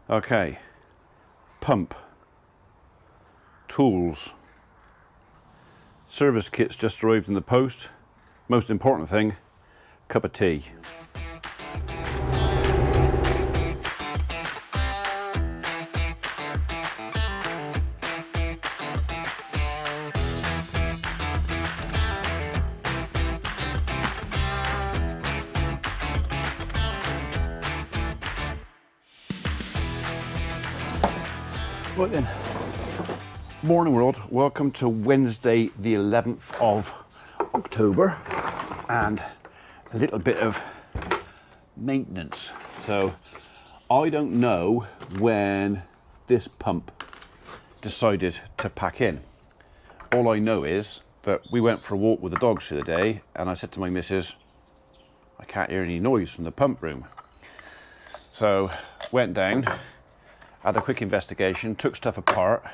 Okay, pump, tools, service kit's just arrived in the post. Most important thing, cup of tea. Right then, morning world, welcome to Wednesday the 11th of October and a little bit of maintenance. So I don't know when this pump decided to pack in. All I know is that we went for a walk with the dogs the other day and I said to my missus, I can't hear any noise from the pump room. So went down, had a quick investigation, took stuff apart.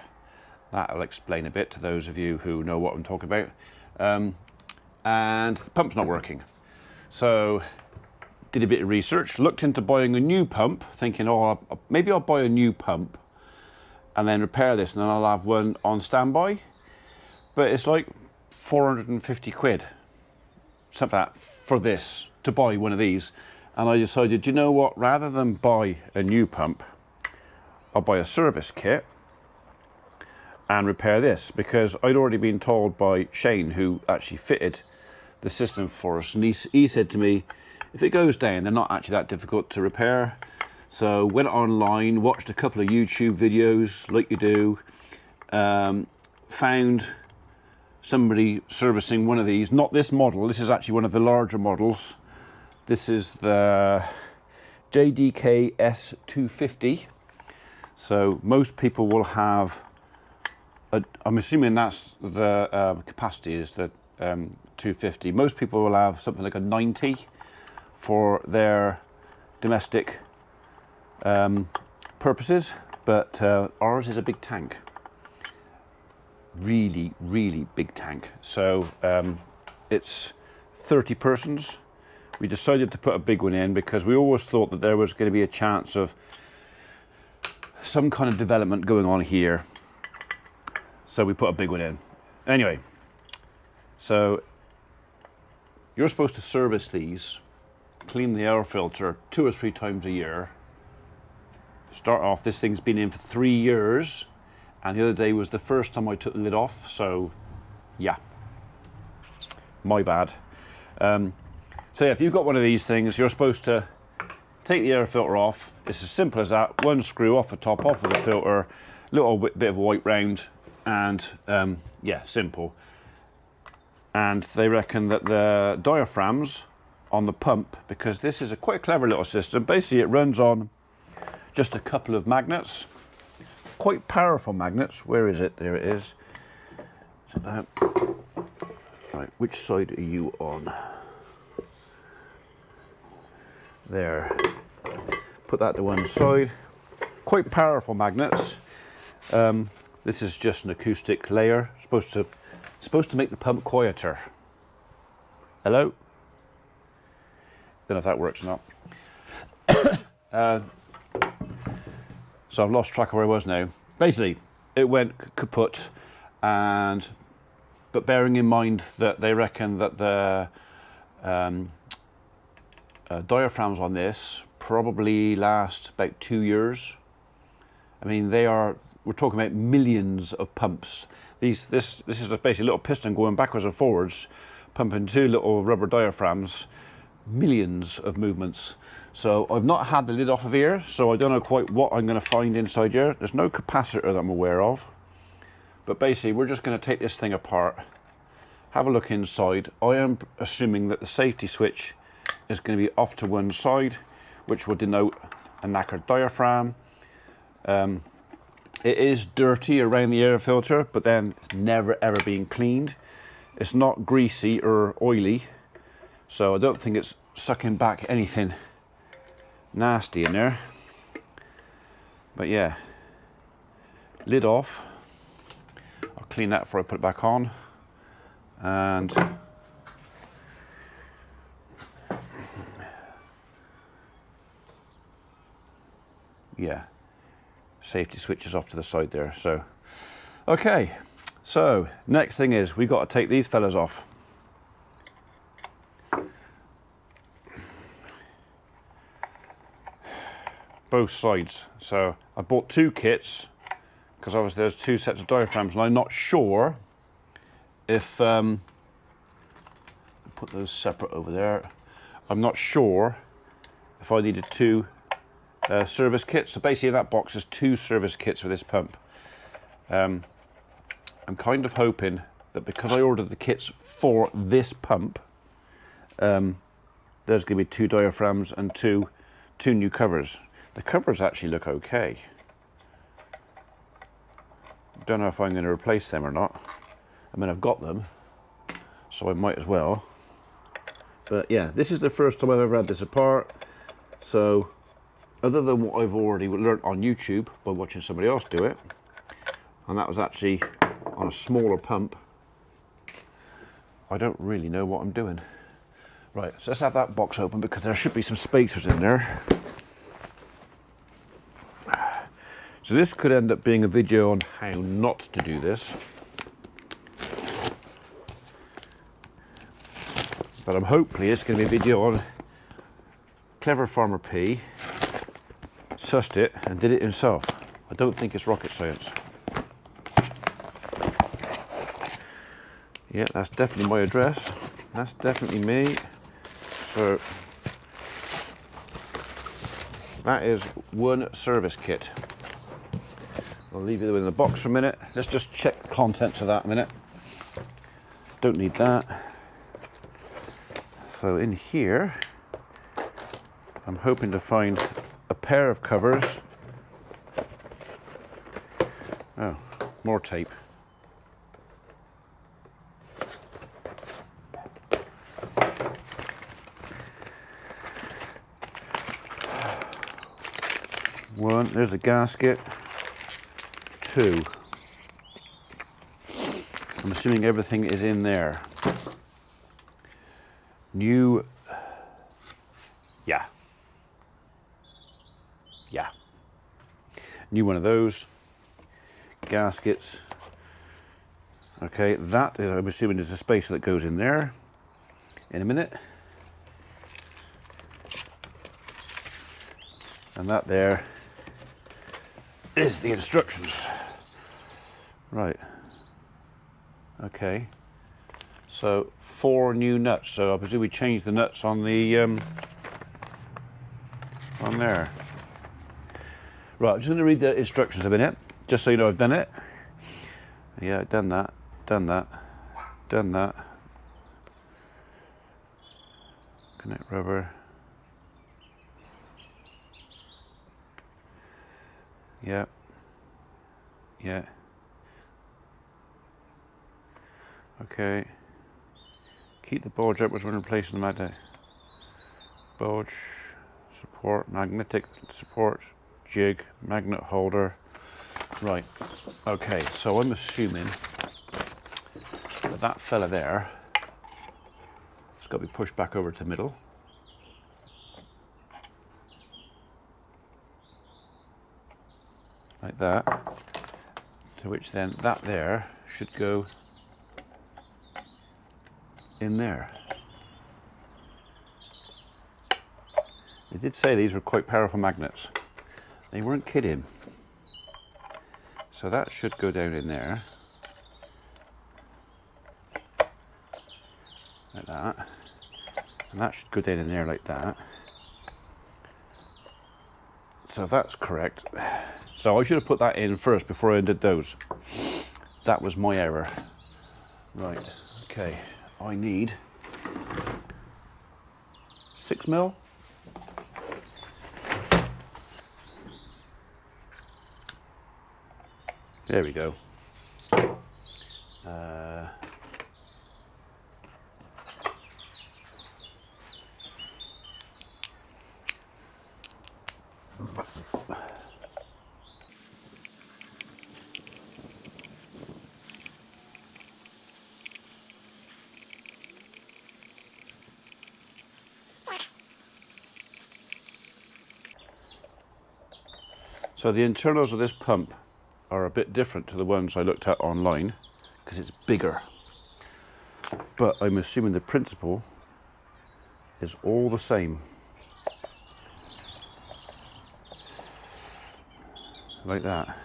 That'll explain a bit to those of you who know what I'm talking about. And the pump's not working. So did a bit of research, looked into buying a new pump, thinking, oh, maybe I'll buy a new pump and then repair this and then I'll have one on standby. But it's like 450 quid, something like that, for this, to buy one of these. And I decided, you know what, rather than buy a new pump, I'll buy a service kit and repair this, because I'd already been told by Shane, who actually fitted the system for us, and he said to me, if it goes down, they're not actually that difficult to repair. So went online, watched a couple of YouTube videos, like you do, found somebody servicing one of these, not this model, this is actually one of the larger models. This is the JDK S 250. So most people will have, I'm assuming that's the capacity is the 250. Most people will have something like a 90 for their domestic purposes, but ours is a big tank. Really, really big tank. So it's 30 persons. We decided to put a big one in because we always thought that there was going to be a chance of some kind of development going on here, so we put a big one in. Anyway, so you're supposed to service these, clean the air filter 2 or 3 times a year. Start off, this thing's been in for 3 years, and the other day was the first time I took the lid off, so yeah, my bad. So yeah, if you've got one of these things, you're supposed to take the air filter off. It's as simple as that. One screw off the top, off of the filter, little bit of white round, and yeah, simple. And they reckon that the diaphragms on the pump, because this is a quite clever little system, basically it runs on just a couple of magnets, quite powerful magnets. Where is it? There it is. Right, which side are you on? There. Put that to one side. Quite powerful magnets. This is just an acoustic layer, supposed to make the pump quieter. Hello? Don't know if that works or not. So I've lost track of where I was now. Basically, it went kaput, but bearing in mind that they reckon that the diaphragms on this probably last about 2 years. I mean, we're talking about millions of pumps. This is basically a little piston going backwards and forwards, pumping 2 little rubber diaphragms, millions of movements. So I've not had the lid off of here, so I don't know quite what I'm going to find inside here. There's no capacitor that I'm aware of, but basically we're just going to take this thing apart, have a look inside. I am assuming that the safety switch is going to be off to one side, which will denote a knackered diaphragm. It is dirty around the air filter, but then it's never ever been cleaned. It's not greasy or oily, so I don't think it's sucking back anything nasty in there. But yeah, lid off. I'll clean that before I put it back on. And yeah, safety switches off to the side there. So, okay, so next thing is we've got to take these fellas off. Both sides. So I bought 2 kits because obviously there's 2 sets of diaphragms, and I'm not sure if put those separate over there. I'm not sure if I needed 2 service kits. So basically in that box there's 2 service kits for this pump. I'm kind of hoping that because I ordered the kits for this pump, there's going to be 2 diaphragms and two new covers. The covers actually look okay. Don't know if I'm going to replace them or not. I mean, I've got them, so I might as well. But yeah, this is the first time I've ever had this apart. So other than what I've already learnt on YouTube by watching somebody else do it, and that was actually on a smaller pump, I don't really know what I'm doing. Right, so let's have that box open because there should be some spacers in there. So this could end up being a video on how not to do this. But hopefully it's going to be a video on Clever Farmer P sussed it and did it himself. I don't think it's rocket science. Yeah, that's definitely my address. That's definitely me. So that is 1 service kit. I'll leave it in the box for a minute. Let's just check the contents of that a minute. Don't need that. So in here, I'm hoping to find a pair of covers. Oh, more tape. One, there's a gasket. 2. I'm assuming everything is in there. New, yeah. New one of those. Gaskets. Okay, that is, I'm assuming, is a spacer that goes in there. In a minute. And that there is the instructions. Right. Okay. So 4 new nuts. So I presume we changed the nuts on the on there. Right. I'm just going to read the instructions a minute, just so you know I've done it. Yeah, done that. Done that. Done that. Connect rubber. Yeah. Yeah. Okay. Keep the bulge upwards when replacing the magnet. Bulge, support, magnetic support, jig, magnet holder. Right. Okay, so I'm assuming that that fella there has got to be pushed back over to middle. Like that. To which then that there should go in there. They did say these were quite powerful magnets. They weren't kidding. So that should go down in there. Like that. And that should go down in there like that. So that's correct. So I should have put that in first before I undid those. That was my error. Right, okay. I need 6mm. There we go. So the internals of this pump are a bit different to the ones I looked at online because it's bigger. But I'm assuming the principle is all the same. Like that.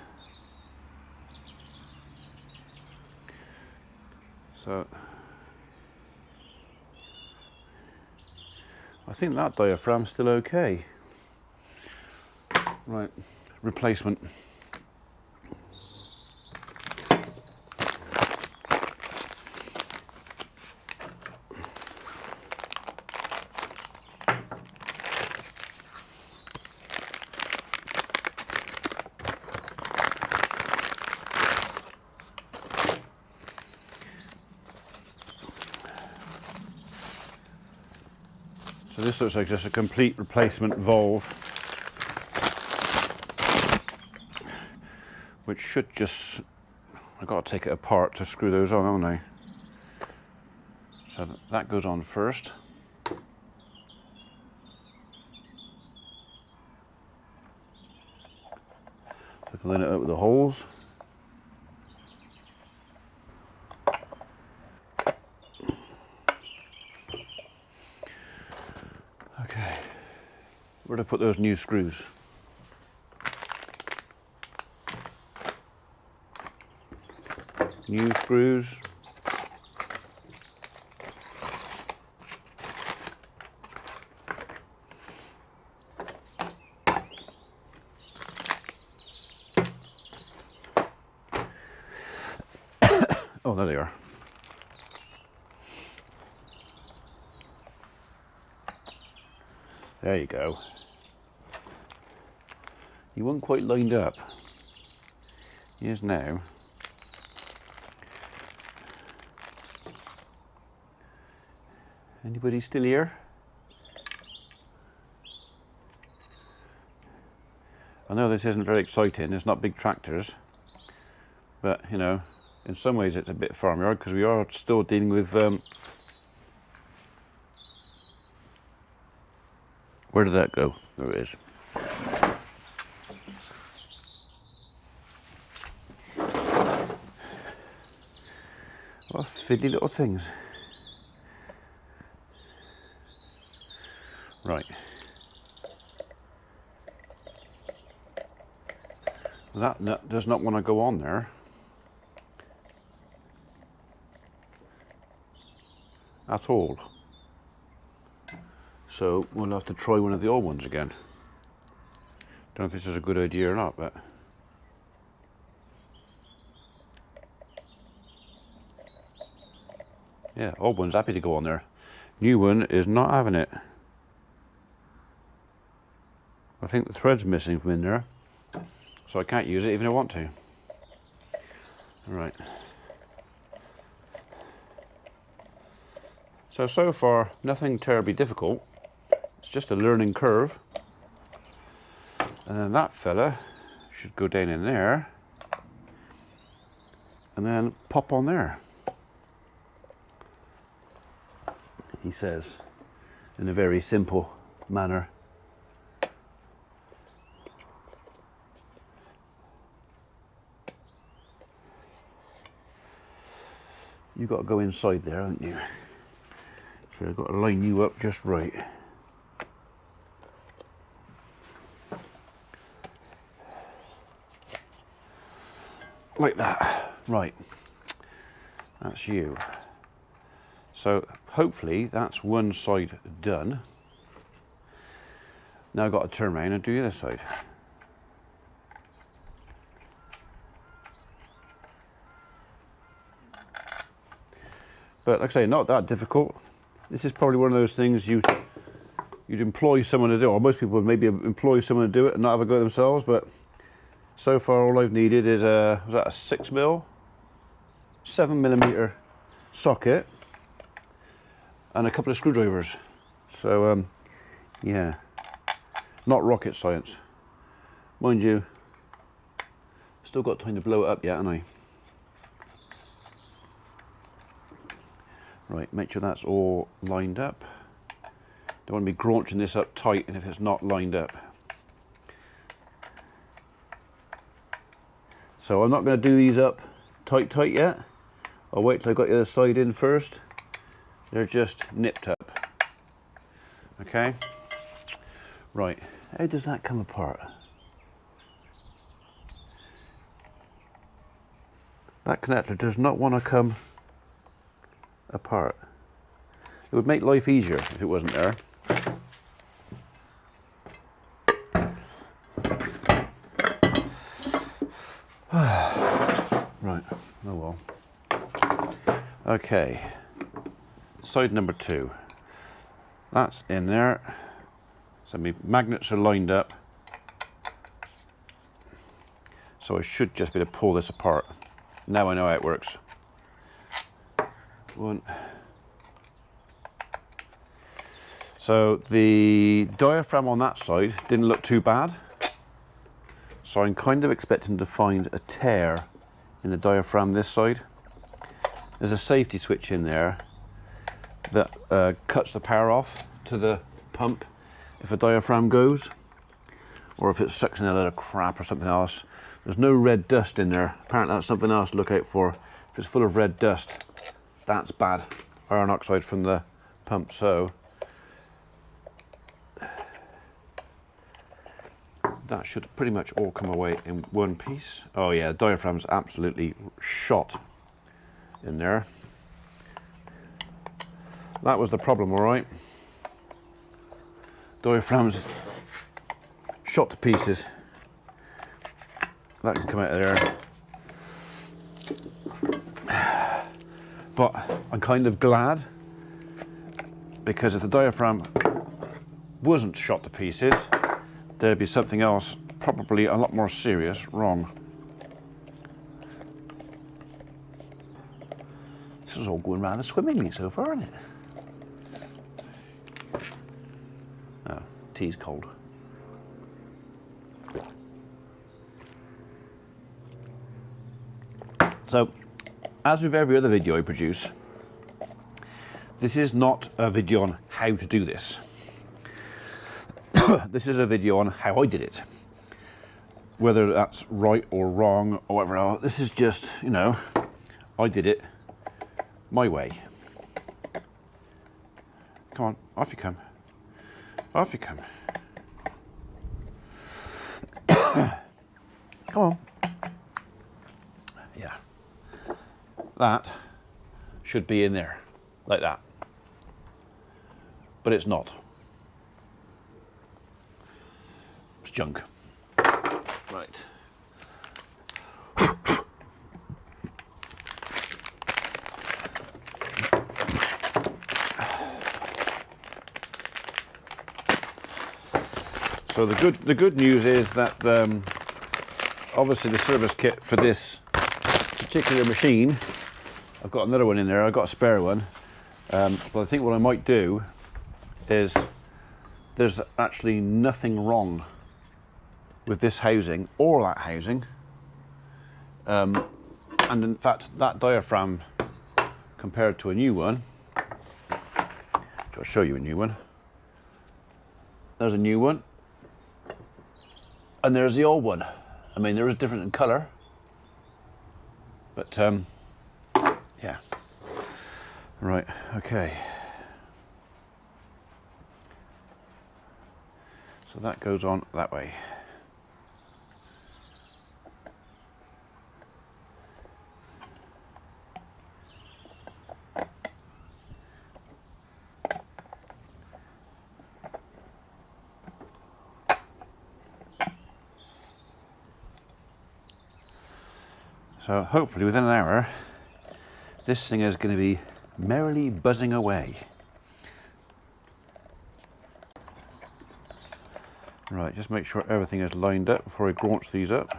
So I think that diaphragm's still okay. Right, replacement. So this looks like just a complete replacement valve, which should just, I've got to take it apart to screw those on, haven't I? So that goes on first. So I can line it up with the holes. Okay, where do I put those new screws? New screws. Oh, there they are. There you go. He wasn't quite lined up. He is now. Anybody still here? I know this isn't very exciting, it's not big tractors, but you know, in some ways it's a bit farmyard because we are still dealing with where did that go? There it is. What fiddly little things. Right. That nut does not want to go on there. At all. So we'll have to try one of the old ones again. Don't know if this is a good idea or not, but yeah, old one's happy to go on there. New one is not having it. I think the thread's missing from in there, so I can't use it even if I want to. Right. So far, nothing terribly difficult. It's just a learning curve. And then that fella should go down in there and then pop on there. He says, in a very simple manner. You've got to go inside there, haven't you? So I've got to line you up just right. Like that. Right. That's you. So hopefully that's one side done. Now I've got to turn around and do the other side. But like I say, not that difficult. This is probably one of those things you'd employ someone to do, or most people would maybe employ someone to do it and not have a go themselves, but so far all I've needed is a, was that a 7mm socket and a couple of screwdrivers. So yeah, not rocket science. Mind you, still got time to blow it up yet, haven't I? Right, make sure that's all lined up. Don't want to be graunching this up tight and if it's not lined up. So I'm not going to do these up tight yet. I'll wait till I got the other side in first. They're just nipped up. Okay. Right. How does that come apart? That connector does not want to come apart. It would make life easier if it wasn't there. Right, oh well. Okay, side number 2. That's in there. So my magnets are lined up. So I should just be able to pull this apart. Now I know how it works. One. So the diaphragm on that side didn't look too bad. So I'm kind of expecting to find a tear in the diaphragm this side. There's a safety switch in there that cuts the power off to the pump if a diaphragm goes, or if it sucks in a load of crap or something else. There's no red dust in there. Apparently that's something else to look out for. If it's full of red dust, that's bad. Iron oxide from the pump. So that should pretty much all come away in one piece. Oh yeah, the diaphragm's absolutely shot in there. That was the problem, all right. Diaphragm's shot to pieces. That can come out of there. But I'm kind of glad, because if the diaphragm wasn't shot to pieces, there'd be something else, probably a lot more serious, wrong. This is all going rather swimmingly so far, isn't it? Oh, tea's cold. So, as with every other video I produce, this is not a video on how to do this. This is a video on how I did it. Whether that's right or wrong or whatever else, this is just, you know, I did it my way. Come on, off you come. Off you come. Come on. Yeah. That should be in there, like that. But it's not. It's junk. Right. So the good news is that obviously the service kit for this particular machine, I've got another one in there. I've got a spare one, but I think what I might do is, there's actually nothing wrong with this housing or that housing, and in fact that diaphragm compared to a new one, I'll show you a new one. There's a new one, and there's the old one. I mean, there is different in colour, but yeah. Right, okay. So that goes on that way. So hopefully within an hour, this thing is going to be merrily buzzing away. Right, just make sure everything is lined up before I graunch these up.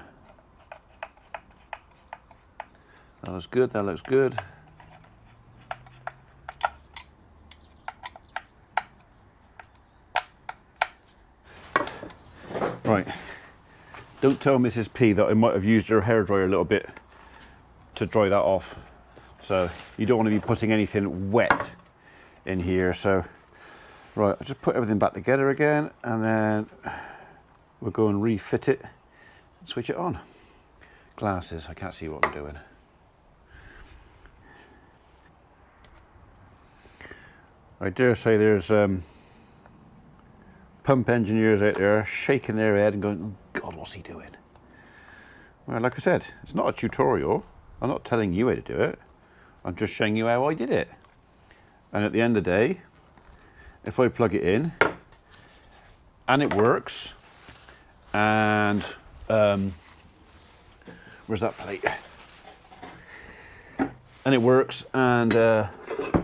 That looks good, that looks good. Right, don't tell Mrs. P that I might have used her hairdryer a little bit to dry that off. So you don't want to be putting anything wet in here. So right, I'll just put everything back together again, and then we'll go and refit it and switch it on. glasses, I can't see what I'm doing. I dare say there's pump engineers out there shaking their head and going, oh God, what's he doing? Well, like I said, it's not a tutorial. I'm not telling you how to do it. I'm just showing you how I did it. And at the end of the day, if I plug it in and it works, and where's that plate? And it works, and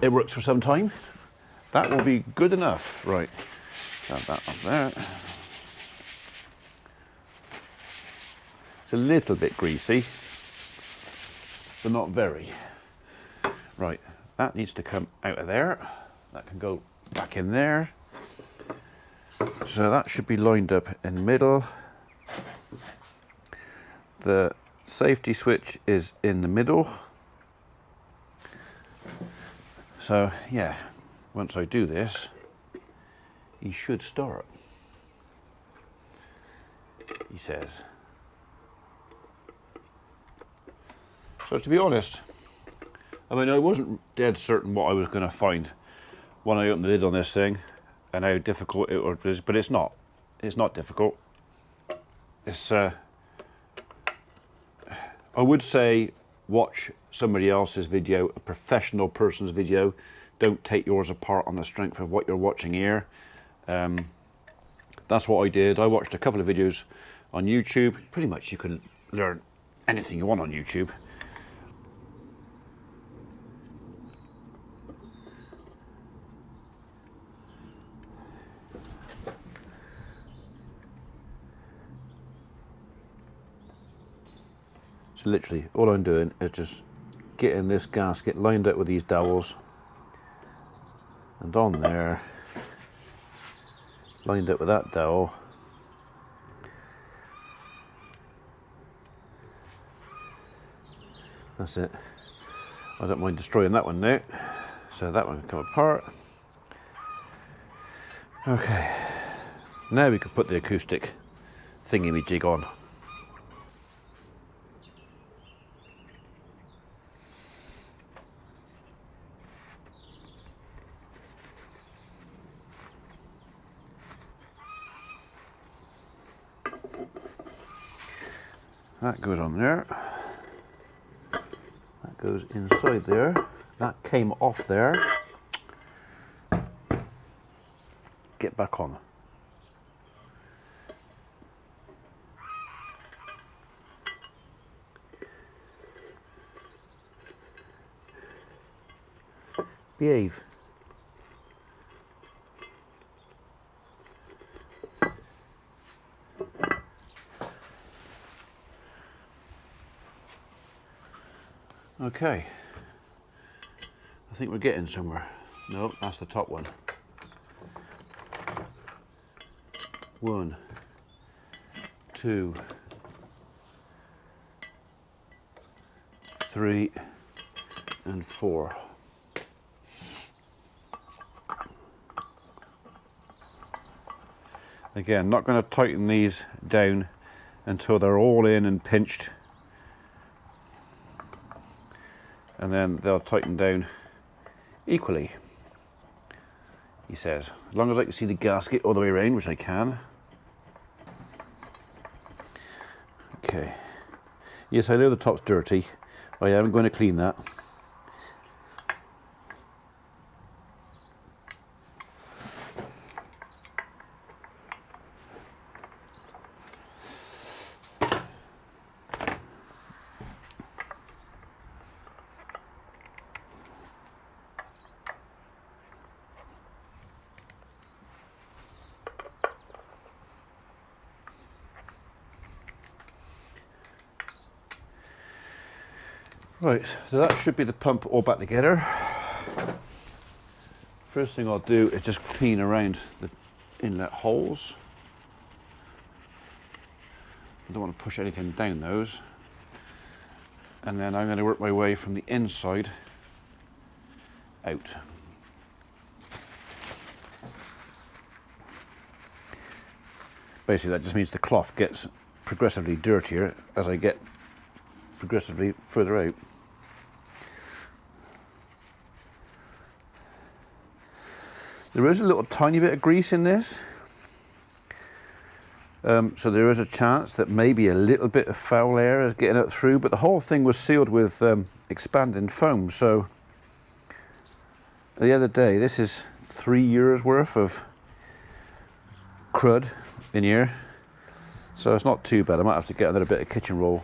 it works for some time, that will be good enough. Right, have that up there. It's a little bit greasy, but not very. Right, that needs to come out of there. That can go back in there. So that should be lined up in the middle. The safety switch is in the middle. So yeah, once I do this, he should start, he says. So to be honest, I mean, I wasn't dead certain what I was going to find when I opened the lid on this thing and how difficult it was, but it's not. It's not difficult. It's, I would say watch somebody else's video, a professional person's video. Don't take yours apart on the strength of what you're watching here. That's what I did. I watched a couple of videos on YouTube. Pretty much you can learn anything you want on YouTube. So literally all I'm doing is just getting this gasket lined up with these dowels, and on there, lined up with that dowel. That's it. I don't mind destroying that one now. So that one can come apart. Okay, now we can put the acoustic thingy-me-jig on. That goes on there. That goes inside there. That came off there. Get back on. Behave. Okay, I think we're getting somewhere. No, that's the top one. 1, 2, 3, and 4. Again, not going to tighten these down until they're all in and pinched. And then they'll tighten down equally, he says. As long as I can see the gasket all the way around, which I can. Okay. Yes, I know the top's dirty. I am going to clean that. Right, so that should be the pump all back together. First thing I'll do is just clean around the inlet holes. I don't want to push anything down those. And then I'm going to work my way from the inside out. Basically that just means the cloth gets progressively dirtier as I get progressively further out. There is a little tiny bit of grease in this, so there is a chance that maybe a little bit of foul air is getting it through, but the whole thing was sealed with expanding foam, so at the end of the day, this is 3 years worth of crud in here, so it's not too bad. I might have to get another bit of kitchen roll.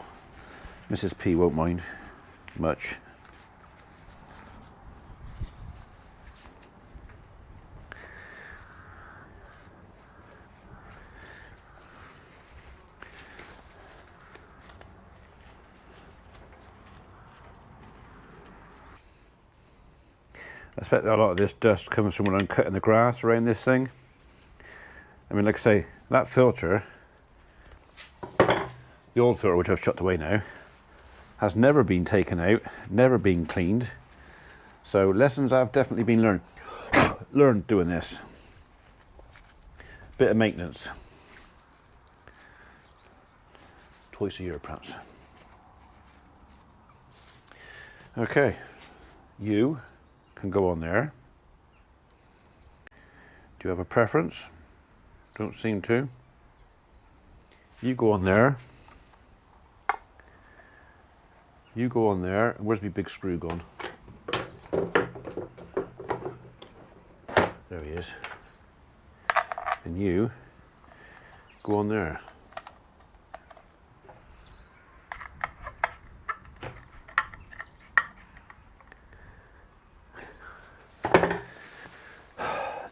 Mrs. P won't mind much. I expect a lot of this dust comes from when I'm cutting the grass around this thing. I mean, like I say, that filter, the old filter, which I've chucked away now, has never been taken out, never been cleaned. So lessons I've definitely been learned doing this. Bit of maintenance. Twice a year, perhaps. Okay, you can go on there. Do you have a preference? Don't seem to. You go on there. You go on there. Where's my big screw gone? There he is. And you go on there.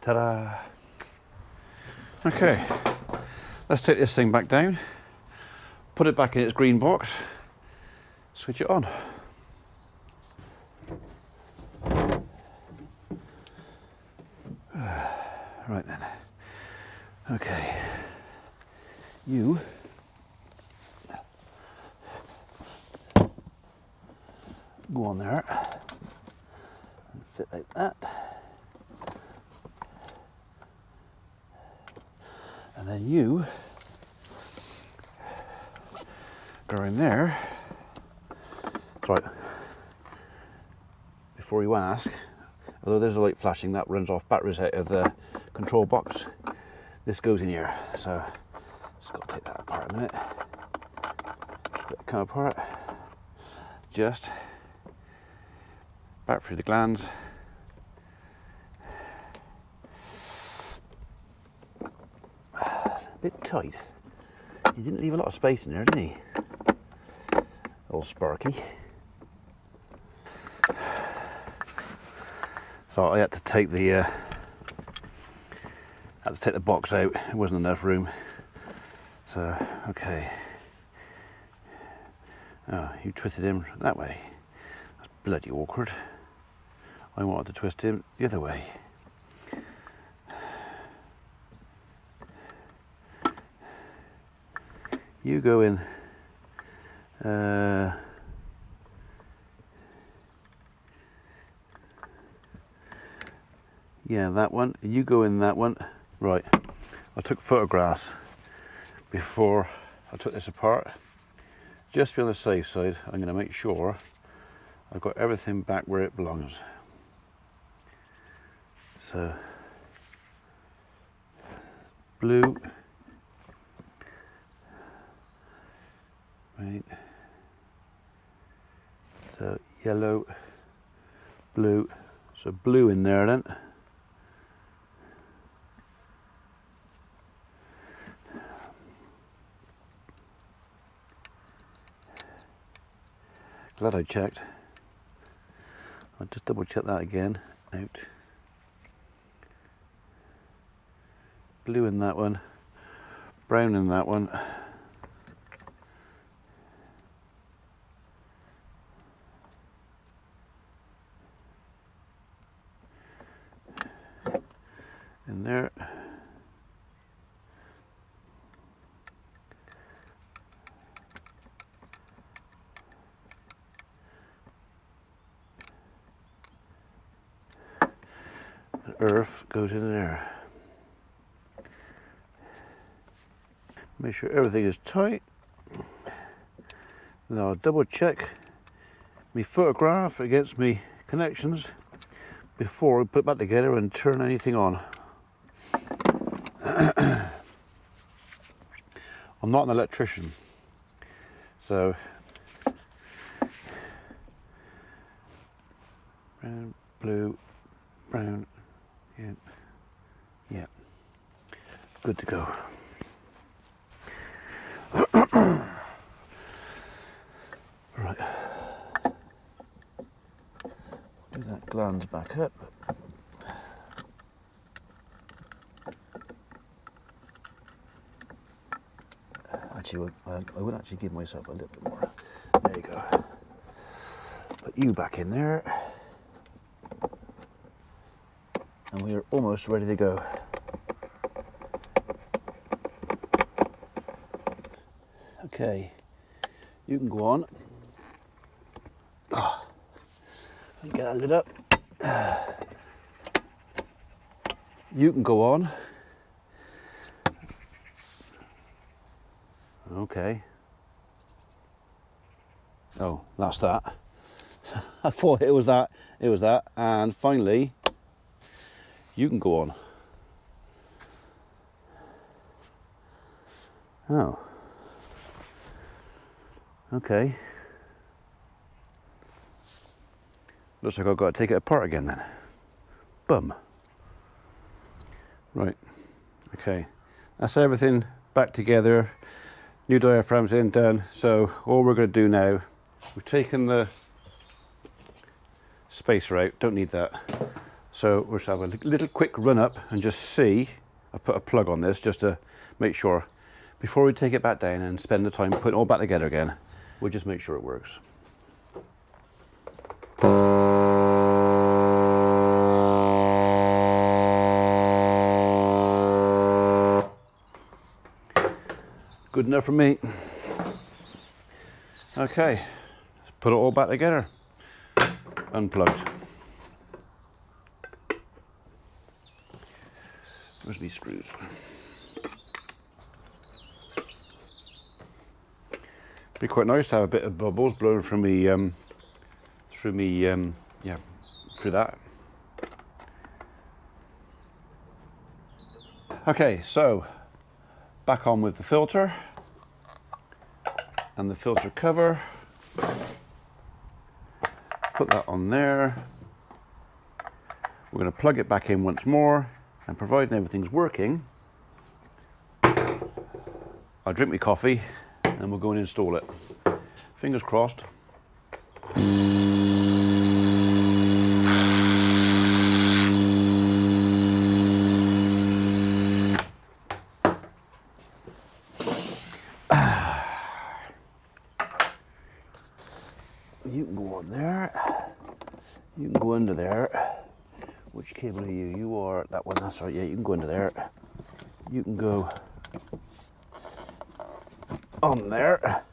Ta-da! Okay, let's take this thing back down, put it back in its green box, switch it on. Right then. Okay. You go on there and fit like that. And then you go in there. Right. Before you ask, although there's a light flashing, that runs off batteries out of the control box. This goes in here, so just got to take that apart a minute. Let it come apart. Just back through the glands. A bit tight. He didn't leave a lot of space in there, did he? All sparky. So I had to take the box out. There wasn't enough room. So okay. Oh, you twisted him that way. That's bloody awkward. I wanted to twist him the other way. You go in. Yeah, that one. You go in that one. Right. I took photographs before I took this apart. Just to be on the safe side, I'm going to make sure I've got everything back where it belongs. So, blue. Right. So yellow, blue. So blue in there then. Glad I checked. I'll just double check that again. Out. Blue in that one. Brown in that one. In there. And earth goes in there. Make sure everything is tight. Then I'll double check my photograph against my connections before we put it back together and turn anything on. I'm not an electrician, so brown, blue, brown, yeah, good to go. Right, do that glands back up. Actually, I would actually give myself a little bit more. There you go. Put you back in there. And we are almost ready to go. Okay, you can go on. Oh, get that lid up. You can go on. Okay. Oh, that's that. I thought it was that. It was that. And finally, you can go on. Oh. Okay. Looks like I've got to take it apart again then. Bum. Right. Okay. That's everything back together. New diaphragms in, done. So all we're going to do now, we've taken the spacer out, don't need that. So we'll just have a little quick run up and just see. I put a plug on this just to make sure. Before we take it back down and spend the time putting it all back together again, we'll just make sure it works. Good enough for me. Okay, let's put it all back together. Unplugged. Where's my screws? Be quite nice to have a bit of bubbles blowing from me, through that. Okay, so back on with the filter and the filter cover. Put that on there. We're going to plug it back in once more, and providing everything's working, I'll drink my coffee and we'll go and install it. Fingers crossed. You can go on there. You can go under there. Which cable are you? You are that one. That's right. Yeah, you can go into there. You can go on there.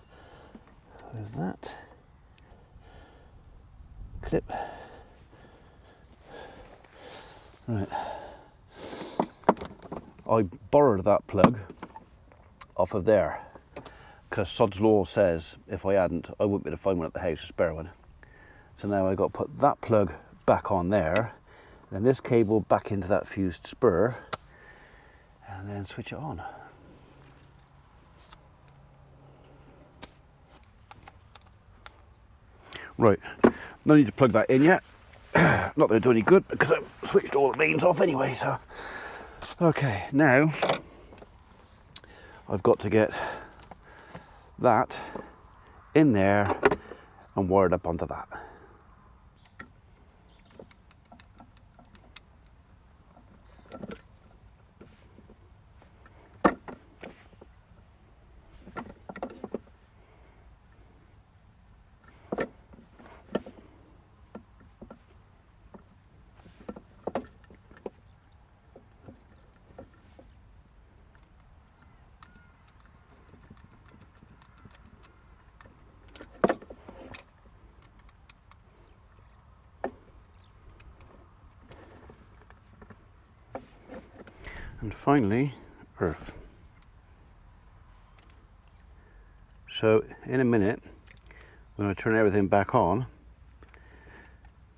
There's that clip. Right. I borrowed that plug off of there because Sod's Law says if I hadn't, I wouldn't be able to find one at the house, a spare one. So now I got to put that plug back on there, then this cable back into that fused spur, and then switch it on. Right, no need to plug that in yet. Not that it'll do any good because I've switched all the mains off anyway, so. Okay, now I've got to get that in there and wired up onto that. And finally, earth. So in a minute, when I turn everything back on,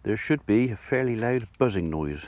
there should be a fairly loud buzzing noise.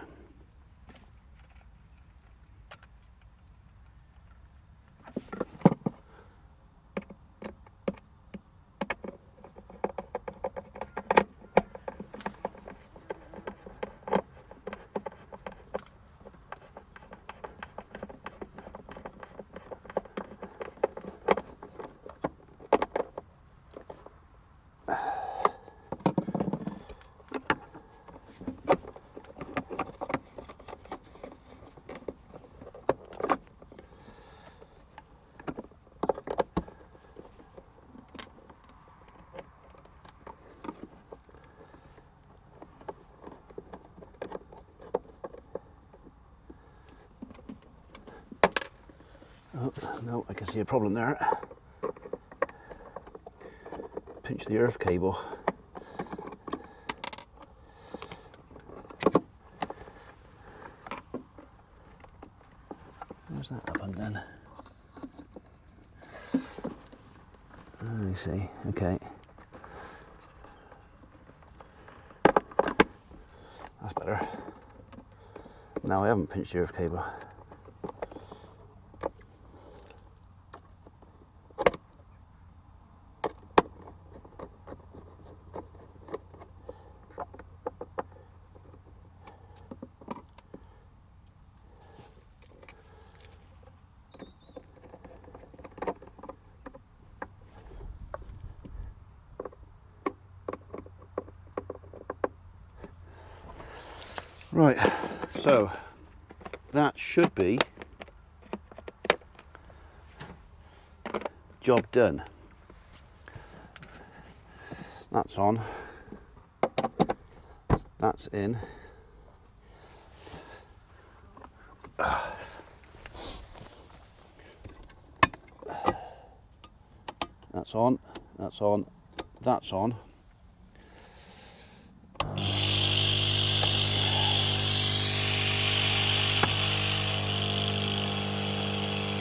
Oh, no, I can see a problem there. Pinch the earth cable. Where's that up and then? Let me see, okay. That's better. No, I haven't pinched the earth cable. Right, so that should be job done. That's on, that's in. That's on, that's on, that's on.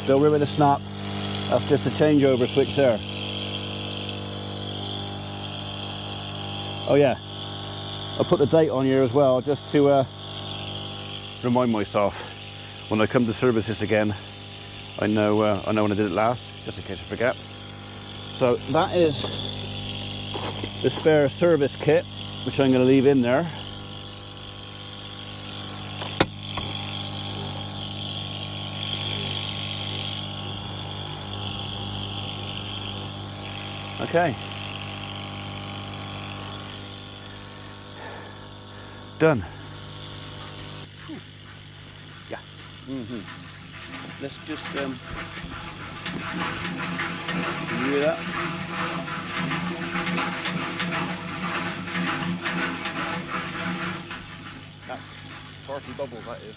Still rivet the snap. That's just the changeover switch there. Oh yeah, I'll put the date on here as well, just to remind myself when I come to service this again. I know when I did it last, just in case I forget. So that is the spare service kit, which I'm going to leave in there. Okay. Done. Yeah. Let's just you hear that? That's party bubbles, that is.